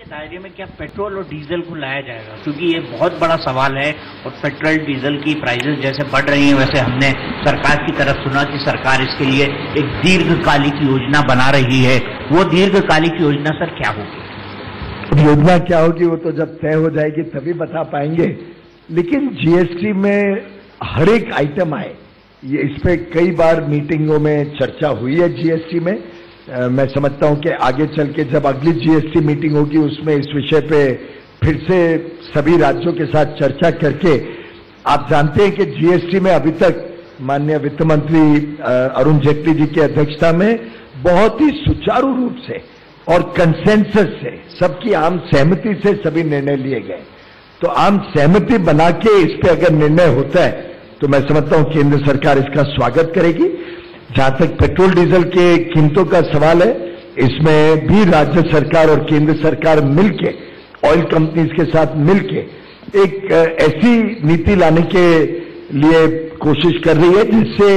दायरे में क्या पेट्रोल और डीजल को लाया जाएगा, क्योंकि ये बहुत बड़ा सवाल है और पेट्रोल डीजल की प्राइसेस जैसे बढ़ रही हैं वैसे हमने सरकार की तरफ सुना कि सरकार इसके लिए एक दीर्घकालिक योजना बना रही है। वो दीर्घकालिक योजना सर क्या होगी? योजना क्या होगी वो तो जब तय हो जाएगी तभी बता पाएंगे, लेकिन जीएसटी में हर एक आइटम आए, ये इस पे कई बार मीटिंगों में चर्चा हुई है जीएसटी में। मैं समझता हूं कि आगे चल के जब अगली जीएसटी मीटिंग होगी उसमें इस विषय पे फिर से सभी राज्यों के साथ चर्चा करके, आप जानते हैं कि जीएसटी में अभी तक माननीय वित्त मंत्री अरुण जेटली जी की अध्यक्षता में बहुत ही सुचारू रूप से और कंसेंसस से, सबकी आम सहमति से सभी निर्णय लिए गए। तो आम सहमति बना के इस पे अगर निर्णय होता है तो मैं समझता हूं केंद्र सरकार इसका स्वागत करेगी। जहां तक पेट्रोल डीजल के कीमतों का सवाल है, इसमें भी राज्य सरकार और केंद्र सरकार मिलके, ऑयल कंपनीज के साथ मिलके एक ऐसी नीति लाने के लिए कोशिश कर रही है जिससे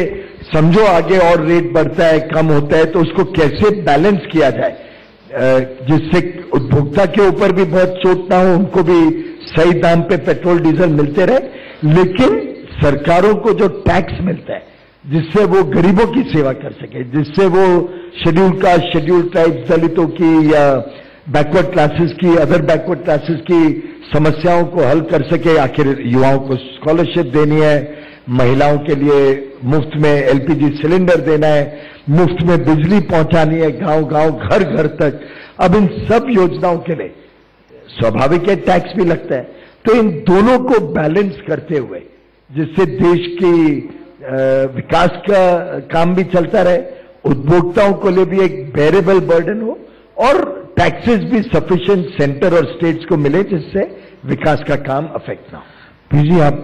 समझो आगे और रेट बढ़ता है कम होता है तो उसको कैसे बैलेंस किया जाए, जिससे उपभोक्ता के ऊपर भी बहुत चोट ना हो, उनको भी सही दाम पे पेट्रोल डीजल मिलते रहे, लेकिन सरकारों को जो टैक्स मिलता है जिससे वो गरीबों की सेवा कर सके, जिससे वो शेड्यूल कास्ट, शेड्यूल ट्राइब्स, दलितों की या बैकवर्ड क्लासेस की, अदर बैकवर्ड क्लासेस की समस्याओं को हल कर सके। आखिर युवाओं को स्कॉलरशिप देनी है, महिलाओं के लिए मुफ्त में एलपीजी सिलेंडर देना है, मुफ्त में बिजली पहुंचानी है गांव गांव, घर घर तक। अब इन सब योजनाओं के लिए स्वाभाविक है टैक्स भी लगता है, तो इन दोनों को बैलेंस करते हुए जिससे देश की विकास का काम भी चलता रहे, उपभोक्ताओं को लिए भी एक बेरेबल बर्डन हो और टैक्सेस भी सफिशिएंट सेंटर और स्टेट्स को मिले जिससे विकास का काम अफेक्ट ना हो। पीयूष जी, आप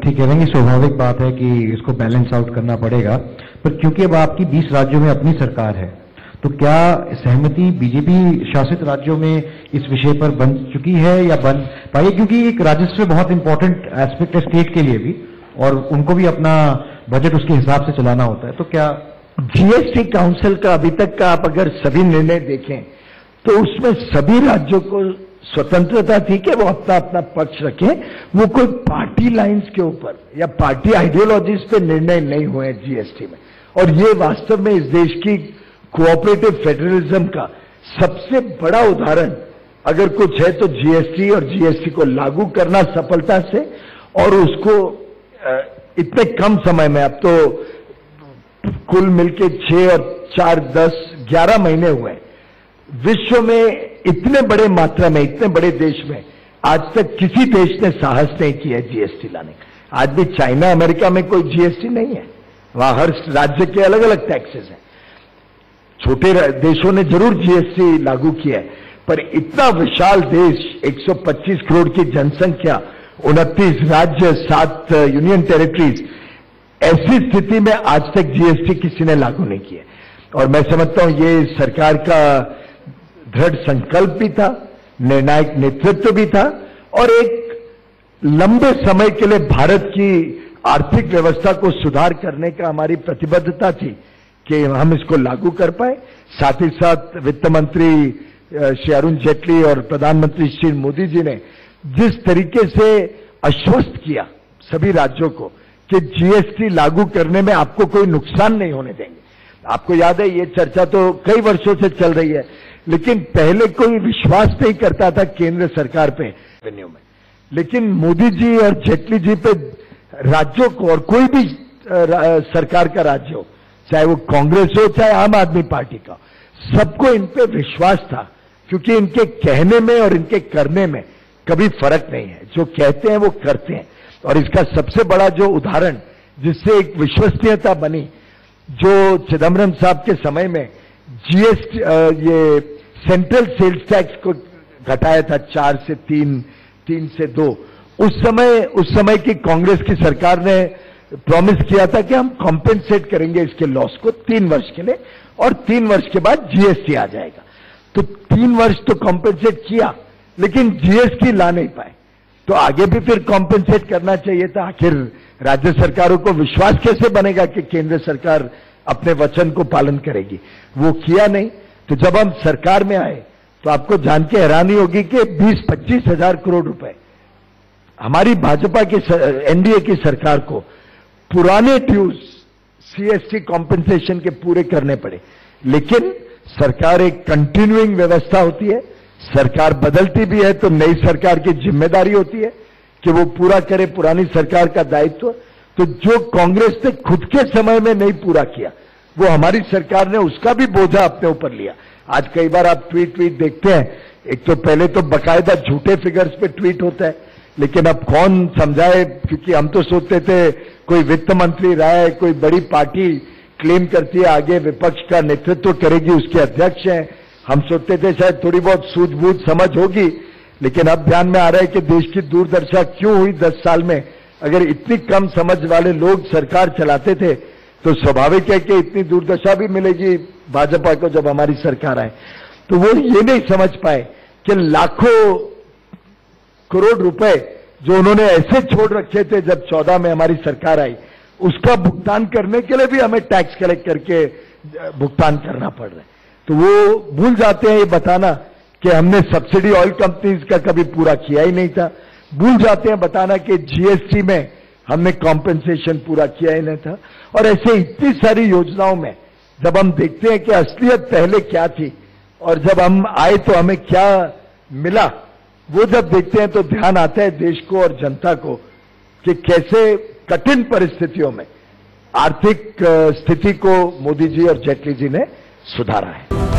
ठीक कह रहे हैं, स्वाभाविक बात है कि इसको बैलेंस आउट करना पड़ेगा, पर क्योंकि अब आपकी 20 राज्यों में अपनी सरकार है तो क्या सहमति बीजेपी शासित राज्यों में इस विषय पर बन चुकी है या बन पाई? क्योंकि एक राजस्व बहुत इंपॉर्टेंट एस्पेक्ट है स्टेट के लिए भी और उनको भी अपना बजट उसके हिसाब से चलाना होता है, तो क्या जीएसटी काउंसिल का अभी तक का आप अगर सभी निर्णय देखें तो उसमें सभी राज्यों को स्वतंत्रता थी कि वो अपना अपना पक्ष रखें, वो कोई पार्टी लाइंस के ऊपर या पार्टी आइडियोलॉजीज पे निर्णय नहीं हुए जीएसटी में। और ये वास्तव में इस देश की कोऑपरेटिव फेडरलिज्म का सबसे बड़ा उदाहरण अगर कुछ है तो जीएसटी, और जीएसटी को लागू करना सफलता से और उसको इतने कम समय में, अब तो कुल मिलके 6 और 4, 10, 11 महीने हुए, विश्व में इतने बड़े मात्रा में, इतने बड़े देश में आज तक किसी देश ने साहस नहीं किया जीएसटी लाने का। आज भी चाइना, अमेरिका में कोई जीएसटी नहीं है, वहां हर राज्य के अलग अलग टैक्सेस हैं। छोटे देशों ने जरूर जीएसटी लागू किया है, पर इतना विशाल देश, 125 करोड़ की जनसंख्या, 29 राज्य, 7 यूनियन टेरिटरीज, ऐसी स्थिति में आज तक जीएसटी किसी ने लागू नहीं किया। और मैं समझता हूं ये सरकार का दृढ़ संकल्प भी था, निर्णायक नेतृत्व भी था और एक लंबे समय के लिए भारत की आर्थिक व्यवस्था को सुधार करने का हमारी प्रतिबद्धता थी कि हम इसको लागू कर पाए। साथ ही साथ वित्त मंत्री श्री अरुण जेटली और प्रधानमंत्री श्री मोदी जी ने जिस तरीके से आश्वस्त किया सभी राज्यों को कि जीएसटी लागू करने में आपको कोई नुकसान नहीं होने देंगे। आपको याद है ये चर्चा तो कई वर्षों से चल रही है, लेकिन पहले कोई विश्वास नहीं करता था केंद्र सरकार पे रेवेन्यू में, लेकिन मोदी जी और जेटली जी पे राज्यों को, और कोई भी सरकार का राज्य हो, चाहे वो कांग्रेस हो चाहे आम आदमी पार्टी का, सबको इन पे विश्वास था, क्योंकि इनके कहने में और इनके करने में कभी फर्क नहीं है। जो कहते हैं वो करते हैं। और इसका सबसे बड़ा जो उदाहरण जिससे एक विश्वसनीयता बनी, जो चिदम्बरम साहब के समय में जीएसटी, ये सेंट्रल सेल्स टैक्स को घटाया था 4 से 3, 3 से 2, उस समय की कांग्रेस की सरकार ने प्रॉमिस किया था कि हम कॉम्पेंसेट करेंगे इसके लॉस को 3 वर्ष के लिए और 3 वर्ष के बाद जीएसटी आ जाएगा। तो 3 वर्ष तो कॉम्पेंसेट किया, लेकिन जीएसटी ला नहीं पाए, तो आगे भी फिर कॉम्पेंसेट करना चाहिए था। आखिर राज्य सरकारों को विश्वास कैसे बनेगा कि केंद्र सरकार अपने वचन को पालन करेगी? वो किया नहीं। तो जब हम सरकार में आए तो आपको जान के हैरानी होगी कि 20-25 हजार करोड़ रुपए हमारी भाजपा की एनडीए की सरकार को पुराने ड्यूज सीएसटी कॉम्पेंसेशन के पूरे करने पड़े। लेकिन सरकार एक कंटिन्यूइंग व्यवस्था होती है, सरकार बदलती भी है तो नई सरकार की जिम्मेदारी होती है कि वो पूरा करे पुरानी सरकार का दायित्व। तो जो कांग्रेस ने खुद के समय में नहीं पूरा किया वो हमारी सरकार ने उसका भी बोझा अपने ऊपर लिया। आज कई बार आप ट्वीट देखते हैं, एक तो पहले तो बकायदा झूठे फिगर्स पे ट्वीट होता है, लेकिन अब कौन समझाए, क्योंकि हम तो सोचते थे कोई वित्त मंत्री रहा है, कोई बड़ी पार्टी क्लेम करती है आगे विपक्ष का नेतृत्व करेगी, उसके अध्यक्ष हैं, हम सोचते थे शायद थोड़ी बहुत सूझबूझ समझ होगी। लेकिन अब ध्यान में आ रहा है कि देश की दुर्दशा क्यों हुई 10 साल में। अगर इतनी कम समझ वाले लोग सरकार चलाते थे तो स्वाभाविक है कि इतनी दुर्दशा भी मिलेगी भाजपा को जब हमारी सरकार आए। तो वो ये नहीं समझ पाए कि लाखों करोड़ रुपए जो उन्होंने ऐसे छोड़ रखे थे जब 14 में हमारी सरकार आई, उसका भुगतान करने के लिए भी हमें टैक्स कलेक्ट करके भुगतान करना पड़ रहा है। तो वो भूल जाते हैं ये बताना कि हमने सब्सिडी ऑयल कंपनीज का कभी पूरा किया ही नहीं था। भूल जाते हैं बताना कि जीएसटी में हमने कॉम्पेंसेशन पूरा किया ही नहीं था। और ऐसे इतनी सारी योजनाओं में जब हम देखते हैं कि असलियत पहले क्या थी और जब हम आए तो हमें क्या मिला, वो जब देखते हैं तो ध्यान आता है देश को और जनता को कि कैसे कठिन परिस्थितियों में आर्थिक स्थिति को मोदी जी और जेटली जी ने सुधारा है।